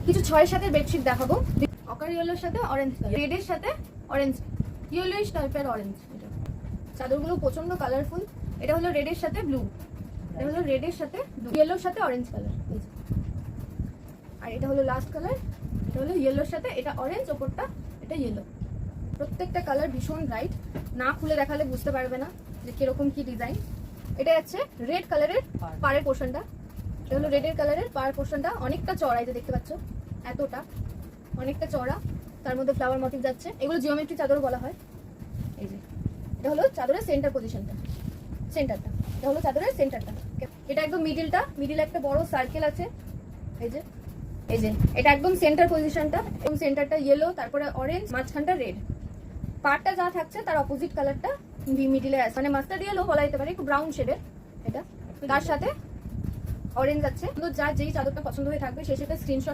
কিছু 6 সাথে বেডশিট দেখাবো। অকার ইয়েলোর সাথে অরেঞ্জ, রেডের সাথে অরেঞ্জ, ইয়েলোইশ টাইপের অরেঞ্জ। এটা চাদরগুলো প্রচন্ড কালারফুল। এটা হলো রেডের সাথে ব্লু, এটা হলো রেডের সাথে ইয়েলোর সাথে অরেঞ্জ কালার। আর এটা হলো লাস্ট কালার, এটা হলো ইয়েলোর সাথে, এটা অরেঞ্জ, ওপরটা এটা ইয়েলো। প্রত্যেকটা কালার ভীষণ ব্রাইট, না খুলে দেখালে বুঝতে পারবে না যে কিরকম কি ডিজাইন। এটা হচ্ছে রেড কালারের পাড়ের পোর্শনটা, এটা হলো রেডের কালারের পাড়ের পোর্শনটা অনেকটা চড়া, এই যে দেখতে পাচ্ছ এতটা, অনেকটা চড়া, তার মধ্যে ফ্লাওয়ার মোটিভ যাচ্ছে। এগুলো জিওমেট্রি চাদর বলা হয়। এই যে এটা হলো চাদরের সেন্টার পজিশনটা, সেন্টারটা, এটা হলো চাদরের সেন্টারটা। এটা একদম মিডিলটা, মিডিলে একটা বড় সার্কেল আছে। এই যে এই যে এটা একদম সেন্টার পজিশনটা, এবং সেন্টারটা ইয়েলো, তারপরে অরেঞ্জ, মাঝখানটা রেড। পার্টটা যা থাকছে তার অপোজিট কালারটা মিডিলে আছে, মানে মাস্টার্ড ইয়েলো বলা যেতে পারে, একটু ব্রাউন শেডের। এটা তার সাথে অরেঞ্জ আছে। তো যার যেই চাদরটা পছন্দ হয়ে থাকবে সে সেটা স্ক্রিনশট